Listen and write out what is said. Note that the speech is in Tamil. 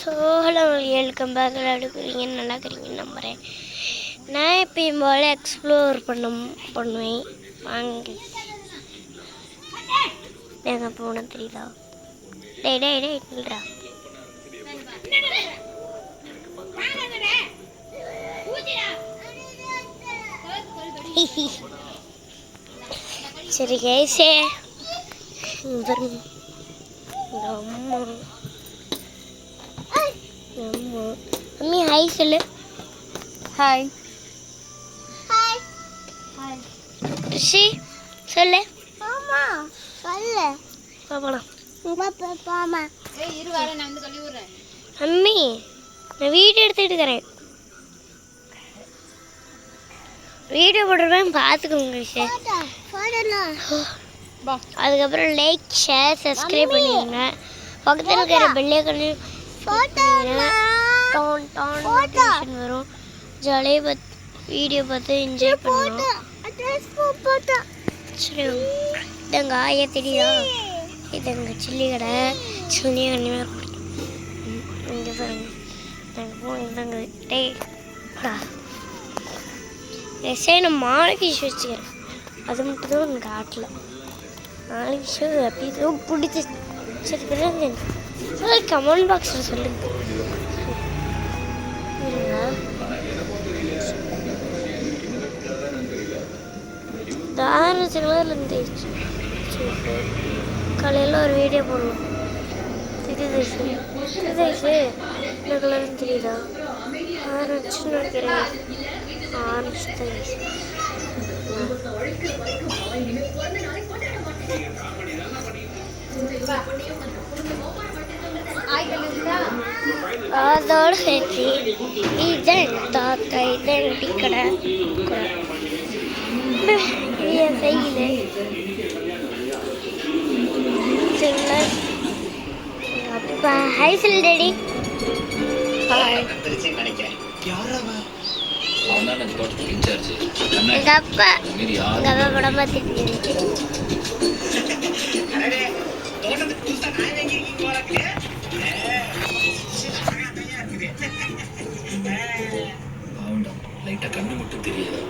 Hello welcome back. எடுக்கிறீங்கன்னு நல்லா இருக்கிறீங்கன்னு நம்புகிறேன். நான் எப்பயும் போல் எக்ஸ்ப்ளோர் பண்ணுவேன். வாங்க எங்கே போன தெரியுதா? டேய் டேய் டேய் இல்லைடா. சரி கேசே அம்மா அம்மா அம்மி ஹாய் சொல்லு. ஹாய் ஹாய் ஹாய் ரிஷி சொல்லு. ஆமா சொல்லு. போலாம் பாமா. ஏய் இரு வர நான் வந்து கழுவி விடுறேன். அம்மி நான் வீடியோ எடுத்துட்டு இருக்கறேன். வீடியோ போடுறேன் பார்த்துக்கோங்க ரிஷி. அதுக்கப்புறம் லைக் ஷேர் சப்ஸ்கிரைப் பண்ணிடுங்க. பக்கத்தில் இருக்கிற பெல் ஐகானை நோட்டிஃபிகேஷன் வரும். ஜாலியாக வீடியோ பார்த்து என்ஜாய் பண்ணலாம். சரி இதங்க ஆயா தெரியுதா? இதங்க சில்லி கடை. சில்லி கண்ணியாக இருக்கும். இங்கே பாருங்க நாங்கள் போங்க டேடா எஸ்ஐ நான் மாலைக்கு வச்சுக்கிறேன். அது மட்டும் தான் எனக்கு ஆட்டல. நாளைக்கு ஷோ அப்படி ஏதோ பிடிச்சிருக்குன்னு கமெண்ட் பாக்ஸில் சொல்லுங்க. தாராளத்தில் இருந்துச்சு. காலையில் ஒரு வீடியோ போடலாம். தெரியுது என்ன கலர்னு தெரியுதா? ஆரஞ்சுன்னு நினைக்கிறேன். ஆரஞ்சு தான். அதோட சேர்த்து இதான் தாத்தா இதான் டீ கடை சைக்கிள் அப்பா ஹாய் சொல்லு டேடி. எங்க அப்பா படம் பார்த்துட்டு லைட்டா கண்ணு மட்டும் தெரியாது.